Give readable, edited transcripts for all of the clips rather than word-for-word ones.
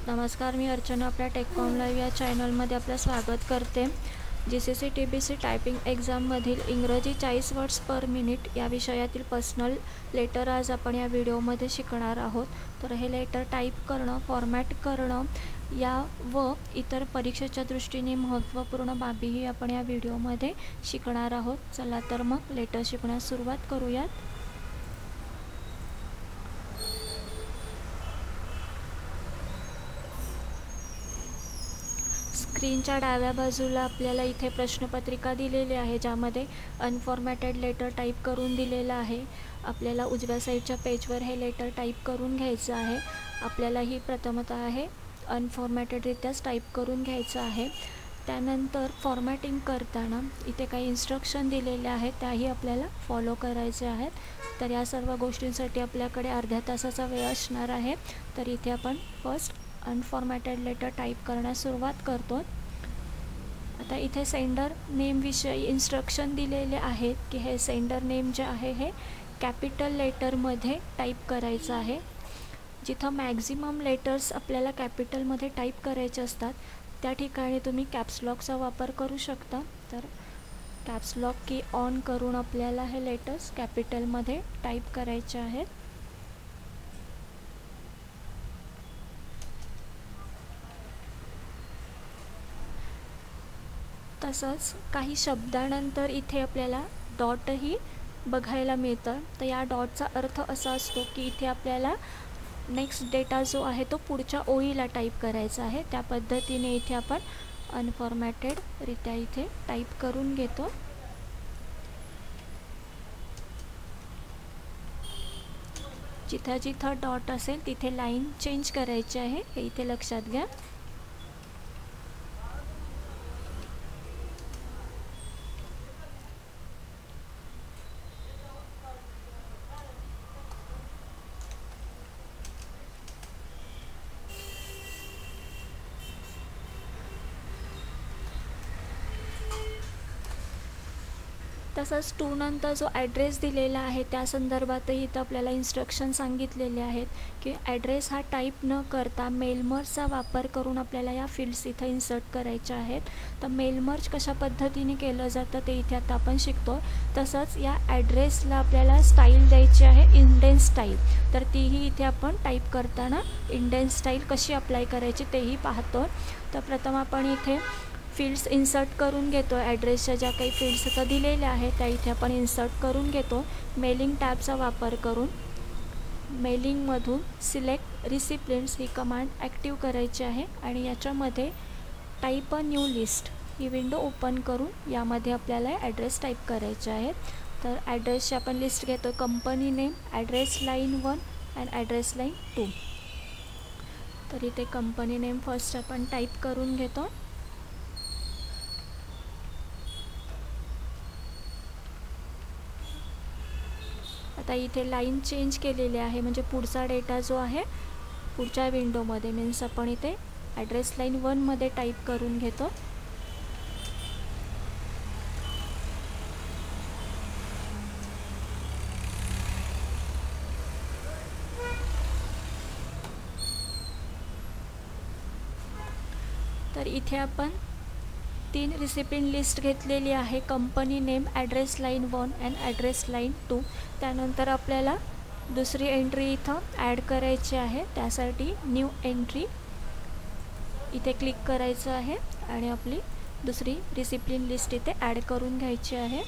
नमस्कार, मी अर्चना आपल्या टेककॉम लाईव्ह या चॅनलमध्ये आपलं स्वागत करते। GCC TBC टायपिंग एक्झाममधील इंग्रजी 40 वर्ड्स पर मिनिट या विषयातील पर्सनल लेटर आज आपण या व्हिडिओमध्ये शिकणार आहोत। तर हे लेटर टाईप करणं, फॉर्मॅट करणं या व इतर परीक्षेच्या दृष्टीने महत्त्वपूर्ण बाबीही आपण या व्हिडिओमध्ये शिकणार आहोत। चला तर मग लेटर शिकण्यास सुरुवात करूयात। स्क्रीनच्या डाव्या बाजूला आपल्याला इथे प्रश्नपत्रिका दिलेली आहे, ज्यामध्ये अनफॉर्मॅटेड लेटर टाईप करून दिलेलं आहे। आपल्याला उजव्या साईडच्या पेजवर हे लेटर टाईप करून घ्यायचं आहे। आपल्याला ही प्रथमतः हे अनफॉर्मॅटेडरित्याच टाईप करून घ्यायचं आहे। त्यानंतर फॉर्मॅटिंग करताना इथे काही इन्स्ट्रक्शन दिलेले आहेत, त्याही आपल्याला फॉलो करायचे आहेत। तर या सर्व गोष्टींसाठी आपल्याकडे अर्ध्या तासाचा वेळ असणार आहे। तर इथे आपण फर्स्ट अनफॉर्मॅटेड लेटर टाईप करण्यास सुरुवात करतो। आता इथे सेंडर नेम विषयी इन्स्ट्रक्शन दिलेले आहेत की हे सेंडर नेम जे आहे हे कॅपिटल लेटरमध्ये टाईप करायचं आहे। जिथं मॅक्झिमम लेटर्स आपल्याला कॅपिटलमध्ये टाईप करायचे असतात त्या ठिकाणी तुम्ही कॅप्स लॉकचा वापर करू शकता। तर कॅप्स लॉक की ऑन करून आपल्याला हे लेटर्स कॅपिटलमध्ये टाईप करायचे आहेत। तसंच काही शब्दानंतर इथे आपल्याला डॉटही बघायला मिळतं। तर या डॉटचा अर्थ असा असतो की इथे आपल्याला नेक्स्ट डेटा जो आहे तो पुढच्या ओळीला टाईप करायचा आहे। त्या पद्धतीने इथे आपण अनफॉर्मॅटेडरित्या इथे टाईप करून घेतो। जिथं जिथं डॉट असेल तिथे लाईन चेंज करायची आहे, हे इथे लक्षात घ्या। तसंच 2 नंतर जो ॲड्रेस दिलेला आहे त्या संदर्भातही इथं आपल्याला इन्स्ट्रक्शन सांगितलेले आहेत की ॲड्रेस हा टाईप न करता मेलमर्जचा वापर करून आपल्याला या फील्ड्स इथं इन्सर्ट करायच्या आहेत। तर मेलमर्ज कशा पद्धतीने केलं जातं ते इथे आता आपण शिकतो। तसंच या ॲड्रेसला आपल्याला स्टाईल द्यायची आहे, इंडेंट स्टाईल। तर तीही इथे आपण टाईप करताना इंडेंट स्टाईल कशी अप्लाय करायची तेही पाहतो। तर प्रथम आपण इथे फील्ड्स इन्सर्ट करून घेतो। ॲड्रेसच्या ज्या काही फील्ड्स आता दिलेल्या आहेत त्या इथे आपण इन्सर्ट करून घेतो। मेलिंग टॅबचा वापर करून मेलिंगमधून सिलेक्ट रिसिप्लियंट्स ही कमांड ॲक्टिव्ह करायची आहे आणि याच्यामध्ये type a new list he window open करून यामध्ये आपल्याला ॲड्रेस टाईप करायचे आहेत। तर ॲड्रेसची आपण लिस्ट घेतो, company name, address line 1 and address line 2। तर इथे कंपनी नेम फर्स्ट आपण टाईप करून घेतो। आता इथे लाईन चेंज केलेली आहे, म्हणजे पुढचा डेटा जो आहे पुढच्या विंडोमध्ये मीन्स आपण इथे ॲड्रेस लाईन 1 मध्ये टाईप करून घेतो। तर इथे आपण 3 रिसिपिएंट लिस्ट घेतलेली आहे, company name, address line 1 and address line 2। त्यानंतर आपल्याला दुसरी एंट्री इथं ॲड करायची आहे। त्यासाठी न्यू एंट्री इथे क्लिक करायचं आहे आणि आपली दुसरी रिसिपिएंट लिस्ट इथे ॲड करून घ्यायची आहे।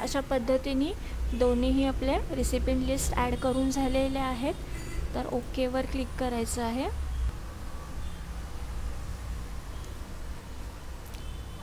अशा पद्धतीने दोन्हीही आपल्या रिसिपिएंट लिस्ट ॲड करून झालेल्या आहेत। तर ओकेवर क्लिक करायचं आहे।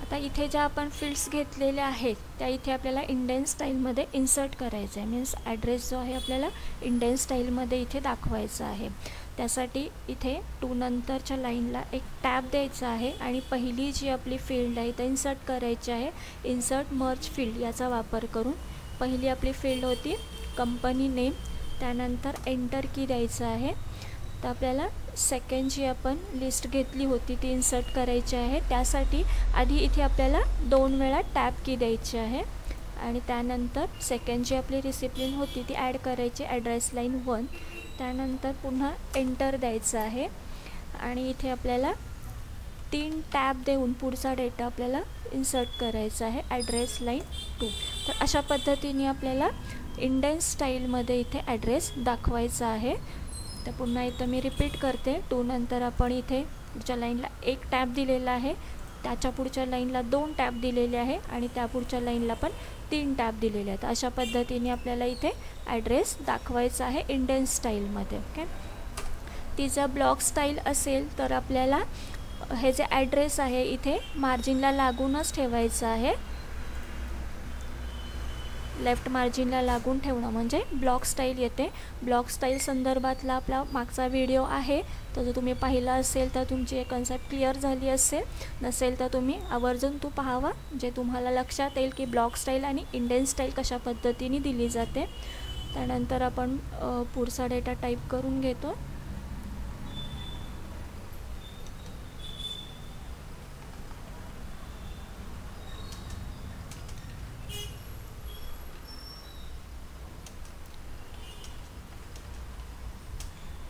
आता आता इथे ज्या आपण फील्ड्स घेतलेल्या आहेत त्या इथे आपल्याला इंडेंट स्टाईलमध्ये इन्सर्ट करायचं आहे. मीन्स ॲड्रेस जो आहे आपल्याला इंडेंट स्टाईलमध्ये इथे दाखवायचा आहे. त्यासाठी इथे 2 नंतरच्या लाईनला एक टॅब द्यायचा आहे आणि पहिली जी आपली फील्ड आहे इथे इन्सर्ट करायची आहे. इन्सर्ट मर्ज फील्ड याचा वापर करून पहिली आपली फील्ड होती कंपनी नेम, त्यानंतर एंटर की द्यायचं आहे. तर आपल्याला सेकंड जी आपण लिस्ट घेतली होती ती इन्सर्ट करायची आहे. त्यासाठी आधी इथे आपल्याला 2 वेळा टॅब की द्यायची आहे आणि त्यानंतर सेकंड जी आपली डिसिप्लिन होती ती ॲड करायची ॲड्रेस लाईन 1. त्यानंतर पुन्हा एंटर द्यायचं आहे आणि इथे आपल्याला 3 टॅब देऊन पुढचा डेटा आपल्याला इन्सर्ट करायचा आहे ॲड्रेस लाईन 2. तर अशा पद्धतीने आपल्याला इंडेंट स्टाईलमध्ये इथे ॲड्रेस दाखवायचा आहे. तर पुन्हा इथं मी रिपीट करते. 2 नंतर आपण इथे पुढच्या लाईनला 1 टॅब दिलेला आहे, त्याच्या पुढच्या लाईनला 2 टॅब दिलेले आहे आणि त्या पुढच्या लाईनला पण 3 टॅब दिलेले आहेत. अशा पद्धतीने आपल्याला इथे ॲड्रेस दाखवायचा आहे इंडेंट स्टाईलमध्ये. ओके. ती जर ब्लॉक स्टाईल असेल तर आपल्याला हे जे ॲड्रेस आहे इथे मार्जिनला लागूनच ठेवायचं आहे. लेफ्ट मार्जिनला लागून ठेवणं म्हणजे ब्लॉक स्टाईल येते. ब्लॉक स्टाईल संदर्भातला आपला मागचा व्हिडिओ आहे, तो जर तुम्ही पाहिला असेल तर तुमची एक कन्सेप्ट क्लिअर झाली असेल. नसेल तर तुम्ही आवर्जून तो पाहावा, जे तुम्हाला लक्षात येईल की ब्लॉक स्टाईल आणि इंडेंट स्टाईल कशा पद्धतीने दिली जाते. त्यानंतर आपण पुढचा डेटा टाईप करून घेतो.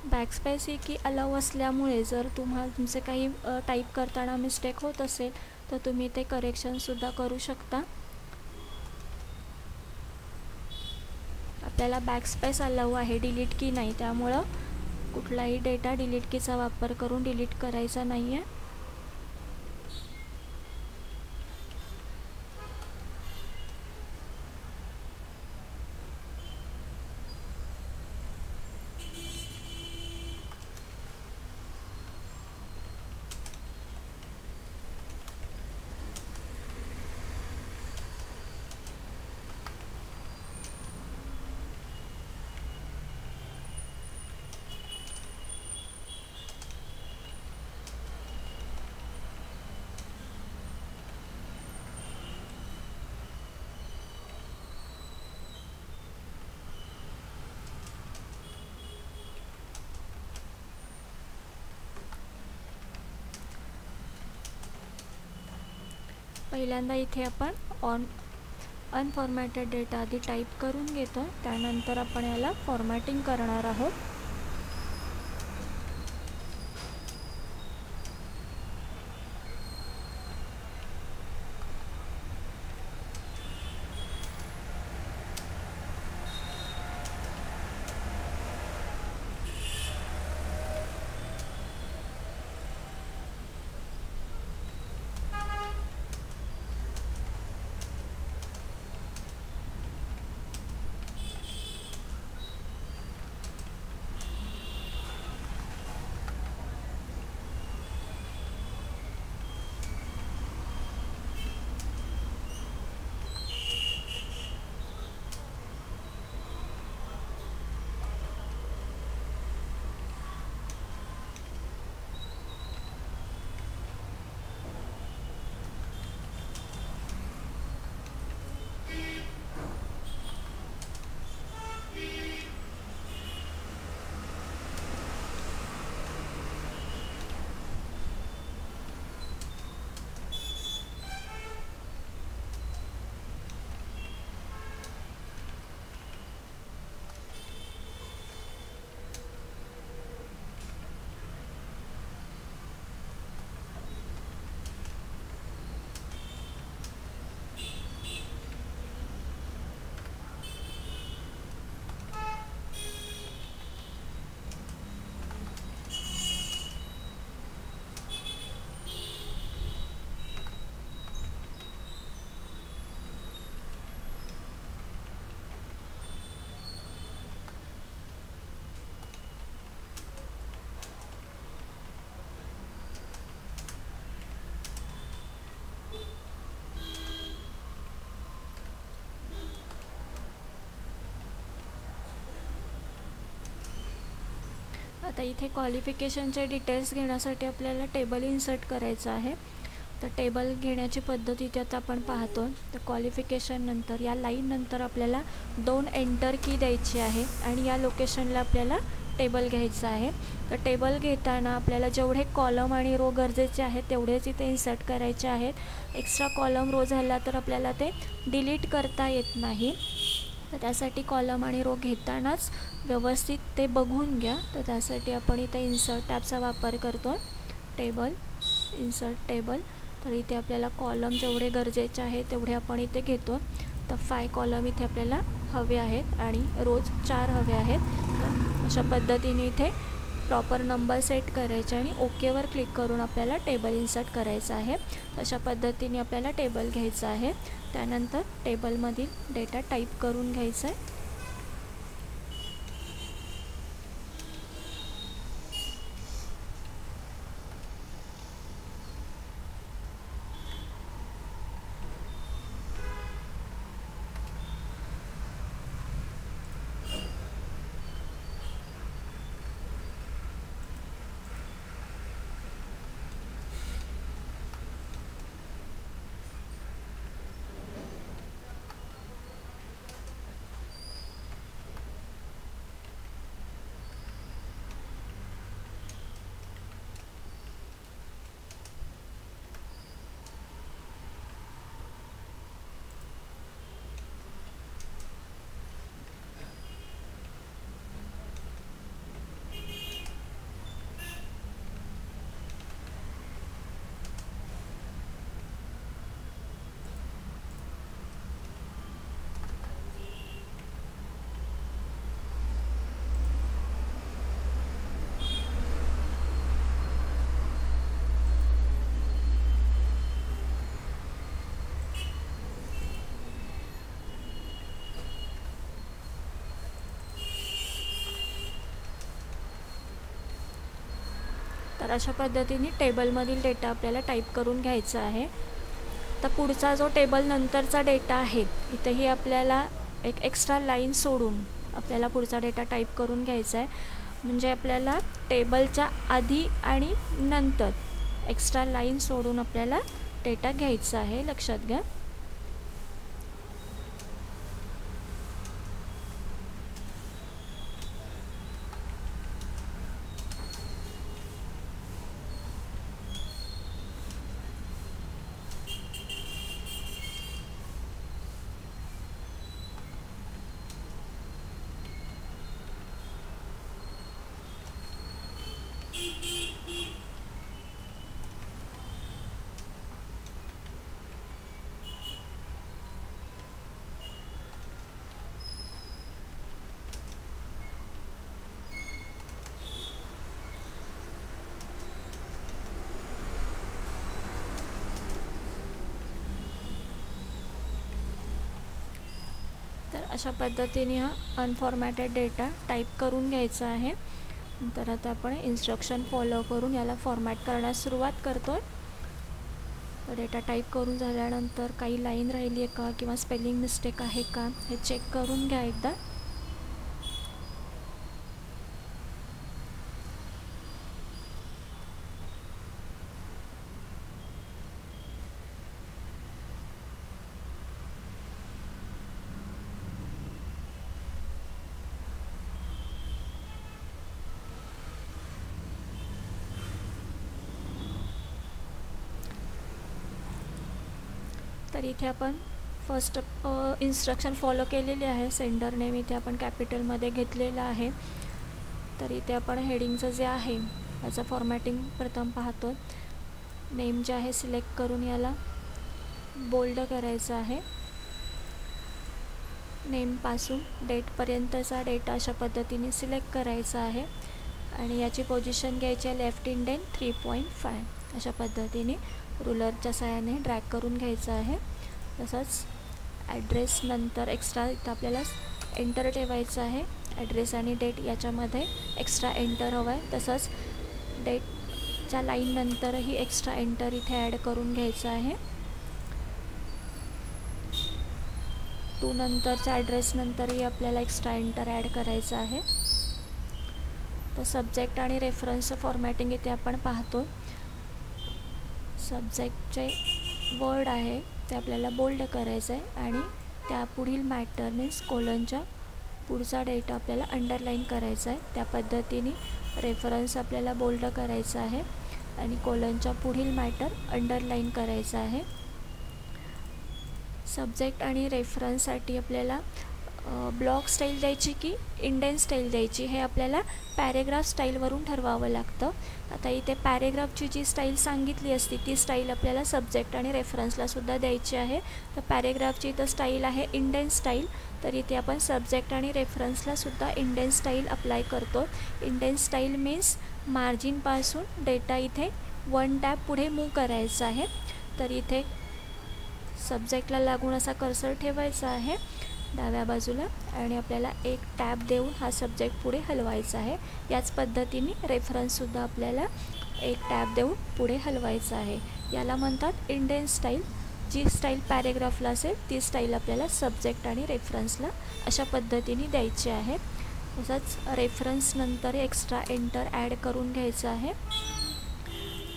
बॅकस्पेस ही की अलाउ असल्यामुळे जर तुम्हाला तुमचे काही टाईप करताना मिस्टेक होत असेल तर तुम्ही ते करेक्शनसुद्धा करू शकता. आपल्याला बॅकस्पेस अलाउ आहे, डिलीट की नाही, त्यामुळं कुठलाही डेटा डिलीट कीचा वापर करून डिलीट करायचा नाही आहे. पहिल्यांदा इथे आपण अनफॉर्मॅटेड डेटा आधी टाईप करून घेतो, त्यानंतर आपण याला फॉर्मॅटिंग करणार आहोत. आता इथे क्वालिफिकेशनचे डिटेल्स घेण्यासाठी आपल्याला टेबल इन्सर्ट करायचं आहे. तर टेबल घेण्याची पद्धत इथे आता आपण पाहतो. तर क्वालिफिकेशन नंतर या लाईन नंतर आपल्याला 2 एंटर की द्यायची आहे आणि या लोकेशनला आपल्याला टेबल घ्यायचं आहे. तर टेबल घेताना आपल्याला जेवढे कॉलम आणि रो गरजेचे आहेत तेवढेच इथे इन्सर्ट करायचे आहेत. एक्स्ट्रा कॉलम रो झाला तर आपल्याला ते डिलीट करता येत नाही. तर त्यासाठी कॉलम आणि रो घेतानाच व्यवस्थित ते बघून घ्या. तर त्यासाठी आपण इथे इन्सर्ट टॅबचा वापर करतो. Table, insert table. तर इथे आपल्याला कॉलम जेवढे गरजेचे आहेत तेवढे आपण इथे घेतो. तर 5 कॉलम इथे आपल्याला हवे आहेत आणि रोज 4 हवे आहेत. तर अशा पद्धतीने इथे प्रॉपर नंबर सेट करायचे आणि ओकेवर क्लिक करून आपल्याला टेबल इन्सर्ट करायचं आहे. अशा पद्धतीने आपल्याला टेबल घ्यायचं आहे. त्यानंतर टेबलमधील डेटा टाईप करून घ्यायचा आहे. तर अशा पद्धतीने टेबलमधील डेटा आपल्याला टाईप करून घ्यायचा आहे. तर पुढचा जो टेबल नंतरचा डेटा आहे इथेही आपल्याला एक एक्स्ट्रा लाईन सोडून आपल्याला पुढचा डेटा टाईप करून घ्यायचा आहे. म्हणजे आपल्याला टेबलच्या आधी आणि नंतर एक्स्ट्रा लाईन सोडून आपल्याला डेटा घ्यायचा आहे, लक्षात घ्या. तर अशा पद्धतीने हा अनफॉर्मॅटेड डेटा टाईप करून घ्यायचा आहे. तर आता आपण इन्स्ट्रक्शन फॉलो करून याला फॉर्मॅट करण्यास सुरुवात करतो आहे. तर डेटा टाईप करून झाल्यानंतर काही लाईन राहिली आहे का किंवा स्पेलिंग मिस्टेक आहे का हे चेक करून घ्या एकदा. तर इथे आपण फर्स्ट इन्स्ट्रक्शन फॉलो केलेली आहे. सेंडर नेम इथे आपण कॅपिटलमध्ये घेतलेलं आहे. तर इथे आपण हेडिंगचं जे आहे याचं फॉर्मॅटिंग प्रथम पाहतो. नेम जे आहे सिलेक्ट करून याला बोल्ड करायचं आहे. नेमपासून डेटपर्यंतचा डेटा अशा पद्धतीने सिलेक्ट करायचा आहे आणि याची पोझिशन घ्यायची आहे लेफ्ट इंडेंट 3.5. अशा पद्धतीने रुलरच्या सहाय्याने ड्रॅग करून घ्यायचं आहे. तसंच ॲड्रेस नंतर एक्स्ट्रा इथं आपल्याला एंटर ठेवायचं आहे. ॲड्रेस आणि डेट याच्यामध्ये एक्स्ट्रा एंटर हवं आहे. तसंच डेटच्या लाईननंतरही एक्स्ट्रा एंटर इथे ॲड करून घ्यायचं आहे. टू नंतरच्या ॲड्रेस नंतरही आपल्याला एक्स्ट्रा एंटर ॲड करायचं आहे. तर सब्जेक्ट आणि रेफरन्सचं फॉर्मॅटिंग इथे आपण पाहतो. सब्जेक्टचे वर्ड आहे ते आपल्याला बोल्ड करायचं आहे आणि त्यापुढील मॅटर मीन्स कोलनच्या पुढचा डेटा आपल्याला अंडरलाईन करायचा आहे. त्या पद्धतीने रेफरन्स आपल्याला बोल्ड करायचा आहे आणि कोलनच्या पुढील मॅटर अंडरलाईन करायचा आहे. सब्जेक्ट आणि रेफरन्ससाठी आपल्याला ब्लॉक स्टाईल द्यायची की इंडेंट स्टाईल द्यायची हे आपल्याला पॅरेग्राफ स्टाईलवरून ठरवावं लागतं. आता इथे पॅरेग्राफची जी स्टाईल सांगितली असती ती स्टाईल आपल्याला सब्जेक्ट आणि रेफरन्सलासुद्धा द्यायची आहे. तर पॅरेग्राफची इथं स्टाईल आहे इंडेंट स्टाईल, तर इथे आपण सब्जेक्ट आणि रेफरन्सलासुद्धा इंडेंट स्टाईल अप्लाय करतो. इंडेंट स्टाईल मीन्स मार्जिनपासून डेटा इथे 1 टॅब पुढे मूव करायचा आहे. तर इथे सब्जेक्टला लागून असा कर्सर ठेवायचा आहे डाव्या बाजूला आणि आपल्याला 1 टॅब देऊन हा सब्जेक्ट पुढे हलवायचा आहे. याच पद्धतीने रेफरन्ससुद्धा आपल्याला 1 टॅब देऊन पुढे हलवायचा आहे. याला म्हणतात इंडेंट स्टाईल. जी स्टाईल पॅरेग्राफला असेल ती स्टाईल आपल्याला सब्जेक्ट आणि रेफरन्सला अशा पद्धतीने द्यायची आहे. तसंच रेफरन्सनंतर एक्स्ट्रा एंटर ॲड करून घ्यायचं आहे.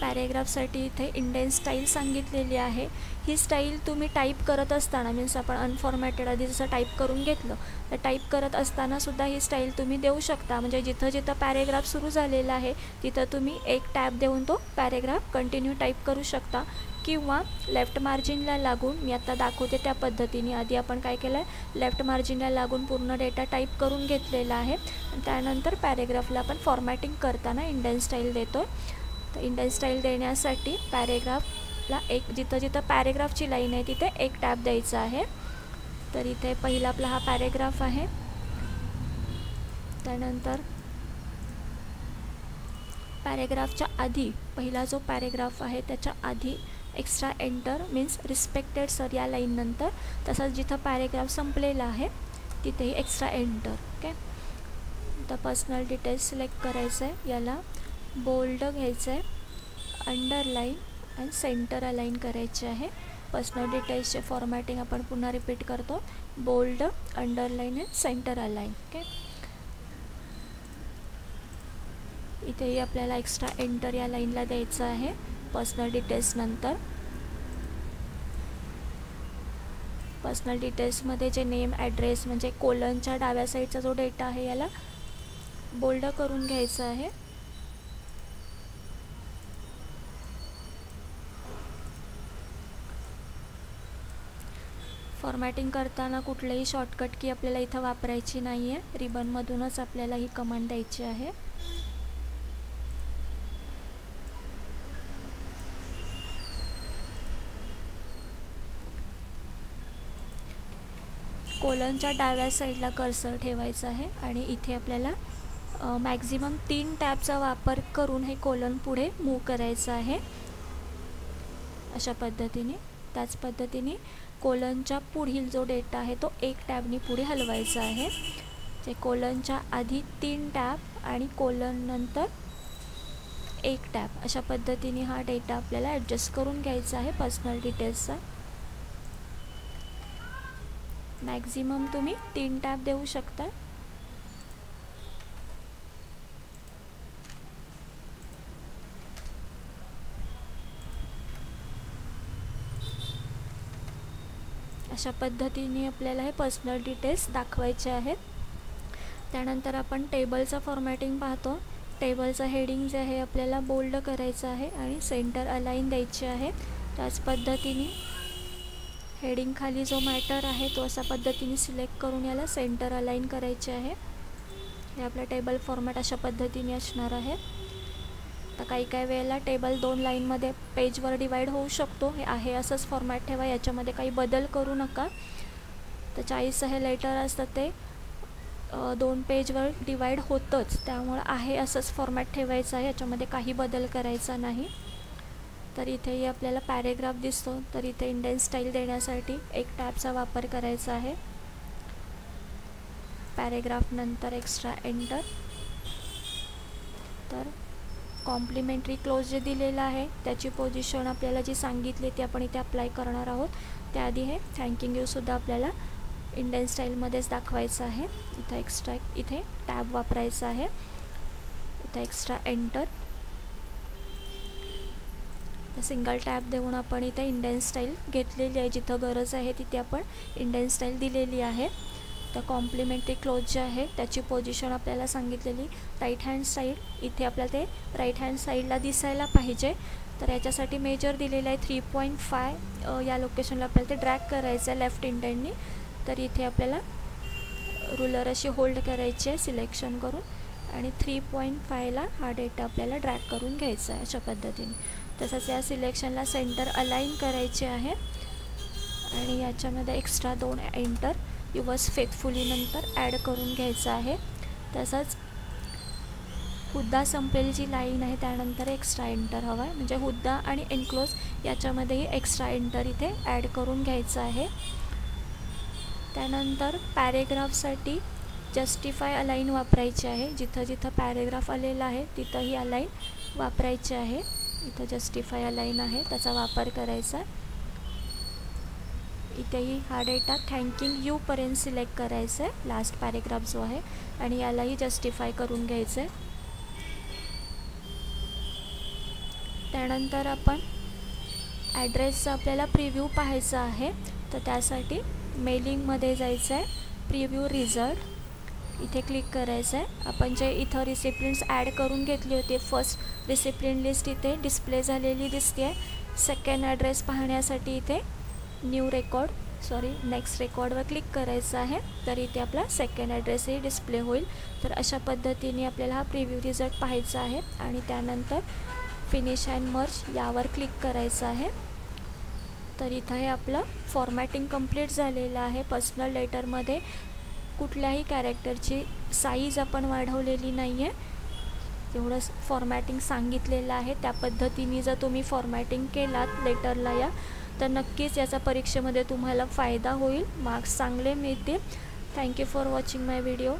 पॅरेग्राफसाठी इथे इंडेंट स्टाईल सांगितलेली आहे. ही स्टाईल तुम्ही टाईप करत असताना मीन्स आपण अनफॉर्मॅटेड आधी जसं टाईप करून घेतलं तर टाईप करत असतानासुद्धा ही स्टाईल तुम्ही देऊ शकता. म्हणजे जिथं जिथं पॅरेग्राफ सुरू झालेला आहे तिथं तुम्ही 1 टॅब देऊन तो पॅरेग्राफ कंटिन्यू टाईप करू शकता किंवा लेफ्ट मार्जिनला लागून मी आता दाखवते त्या पद्धतीने. आधी आपण काय केलं आहे लेफ्ट मार्जिनला लागून पूर्ण डेटा टाईप करून घेतलेला आहे. त्यानंतर पॅरेग्राफला आपण फॉर्मॅटिंग करताना इंडेंट स्टाईल देतो. तर इंडेंट स्टाईल देण्यासाठी पॅरेग्राफला जिथं जिथं पॅरेग्राफची लाईन आहे तिथे 1 टॅब द्यायचा आहे. तर इथे पहिला आपला हा पॅरेग्राफ आहे. त्यानंतर पॅरेग्राफच्या आधी पहिला जो पॅरेग्राफ आहे त्याच्या आधी extra enter means respected sir या लाईननंतर. तसंच जिथं पॅरेग्राफ संपलेला आहे तिथेही एक्स्ट्रा एंटर. ओके. तर पर्सनल डिटेल्स सिलेक्ट करायचं आहे. याला बोल्ड घ्यायचं आहे, अंडरलाईन आणि सेंटर अलाईन करायचे आहे. पर्सनल डिटेल्सचे फॉर्मॅटिंग आपण पुन्हा रिपीट करतो. बोल्ड, अंडरलाईन आणि सेंटर अलाईन. ओके. इथेही आपल्याला एक्स्ट्रा एंटर या लाईनला द्यायचं आहे पर्सनल डिटेल्स नंतर. पर्सनल डिटेल्समध्ये जे नेम ॲड्रेस म्हणजे कोलनच्या डाव्या साईडचा जो डेटा आहे याला बोल्ड करून घ्यायचं आहे. फॉर्मॅटिंग करताना कुठलेही शॉर्टकट की आपल्याला इथं वापरायची नाही आहे. रिबनमधूनच आपल्याला ही कमांड द्यायची आहे. कोलनच्या डाव्या साईडला कर्सर ठेवायचा आहे आणि इथे आपल्याला मॅक्झिमम 3 टॅबचा वापर करून हे कोलन पुढे मूव करायचं आहे अशा पद्धतीने. त्याच पद्धतीने कोलनच्या पुढील जो डेटा आहे तो 1 टॅबनी पुढे हलवायचा आहे. जे कोलनच्या आधी 3 टॅब आणि कोलन नंतर 1 टॅब अशा पद्धतीने हा डेटा आपल्याला ॲडजस्ट करून घ्यायचा आहे पर्सनल डिटेल्सचा. मॅक्झिमम तुम्ही 3 टॅब देऊ शकता. अशा पद्धतीने आपल्याला हे पर्सनल डिटेल्स दाखवायचे आहेत. त्यानंतर आपण टेबलचं फॉर्मॅटिंग पाहतो. टेबलचं हेडिंग जे आहे आपल्याला बोल्ड करायचं आहे आणि सेंटर अलाईन द्यायचे आहे. त्याच पद्धतीने हेडिंग खाली जो मॅटर आहे तो अशा पद्धतीने सिलेक्ट करून याला सेंटर अलाईन करायचे आहे. हे आपलं टेबल फॉर्मॅट अशा पद्धतीने असणार आहे. तर काही वेळेला टेबल 2 लाईनमध्ये पेजवर डिवाईड होऊ शकतो. हे आहे असंच फॉर्मॅट ठेवा, याच्यामध्ये काही बदल करू नका. तर 40 हे लेटर असतं ते 2 पेजवर डिवाईड होतंच, त्यामुळं आहे असंच फॉर्मॅट ठेवायचं आहे, याच्यामध्ये काही बदल करायचा नाही. तर इथेही आपल्याला पॅरेग्राफ दिसतो. तर इथे इंडेंट स्टाईल देण्यासाठी 1 टॅबचा वापर करायचा आहे. पॅरेग्राफ नंतर एक्स्ट्रा एंटर. तर कॉम्प्लिमेंटरी क्लोज जे दिलेलं आहे त्याची पोझिशन आपल्याला जी सांगितली ती आपण इथे अप्लाय करणार आहोत. त्याआधी हे थँकिंग यूसुद्धा आपल्याला इंडेंट स्टाईलमध्येच दाखवायचं आहे. इथे एक्स्ट्रा इथे टॅब वापरायचा आहे. इथे एक्स्ट्रा एंटर. सिंगल टॅप देऊन आपण इथे इंडियन स्टाईल घेतलेली आहे. जिथं गरज आहे तिथे आपण इंडियन स्टाईल दिलेली आहे. तर कॉम्प्लिमेंटरी क्लोज जे आहे त्याची पोझिशन आपल्याला सांगितलेली राईट हँड साईड. इथे आपल्याला ते राईट हँड साईडला दिसायला पाहिजे. तर याच्यासाठी मेजर दिलेलं आहे 3.5. या लोकेशनला आपल्याला ते ड्रॅग करायचं आहे लेफ्ट इंडेंटनी. तर इथे आपल्याला रुलर अशी होल्ड करायची आहे सिलेक्शन करून आणि 3.5ला हा डेटा आपल्याला ड्रॅग करून घ्यायचा आहे अशा पद्धतीने. तसंच या सिलेक्शनला सेंटर अलाइन करायचे आहे आणि याच्यामध्ये एक्स्ट्रा 2 एंटर युवर्स फेथफुली नंतर ॲड करून घ्यायचं आहे. तसंच हुद्दा संपेल जी लाईन आहे त्यानंतर एक्स्ट्रा एंटर हवा आहे. म्हणजे हुद्दा आणि एनक्लोज याच्यामध्येही एक्स्ट्रा एंटर इथे ॲड करून घ्यायचं आहे. त्यानंतर पॅरेग्राफसाठी जस्टिफाय अलाइन वापरायची आहे. जिथं जिथं पॅरेग्राफ आलेला आहे तिथं ही अलाइन वापरायची आहे. इथं जस्टिफाय अलाइन आहे त्याचा वापर करायचा. इथेही हा डेटा थँकिंग यू पर्यंत सिलेक्ट करायचं आहे लास्ट पॅरेग्राफ जो आहे आणि यालाही जस्टिफाय करून घ्यायचं आहे. त्यानंतर आपण ॲड्रेसचा आपल्याला प्रिव्ह्यू पाहायचा आहे. तर त्यासाठी मेलिंगमध्ये जायचं आहे. प्रिव्ह्यू रिझल्ट इथे क्लिक करायचं आहे. आपण जे इथं रिसिप्लियंट्स ॲड करून घेतली होती फर्स्ट रिसिप्लियंट लिस्ट इथे डिस्प्ले झालेली दिसते आहे. सेकंड ॲड्रेस पाहण्यासाठी इथे नेक्स्ट रेकॉर्डवर क्लिक करायचं आहे. तर इथे आपला सेकंड ॲड्रेसही डिस्प्ले होईल. तर अशा पद्धतीने आपल्याला हा प्रिव्ह्यू रिझल्ट पाहायचा आहे आणि त्यानंतर फिनिश अँड मर्ज यावर क्लिक करायचं आहे. तर इथं हे आपलं फॉर्मॅटिंग कंप्लीट झालेलं आहे. पर्सनल लेटरमध्ये कुठल्याही कॅरेक्टरची साईज आपण वाढवलेली नाही आहे. तेवढं फॉर्मॅटिंग सांगितलेलं आहे. त्या पद्धतीने जर तुम्ही फॉर्मॅटिंग केलात लेटरला या तर नक्कीच याचा परीक्षेमध्ये तुम्हाला फायदा होईल. मार्क्स चांगले मिळतील. Thank you for watching my video.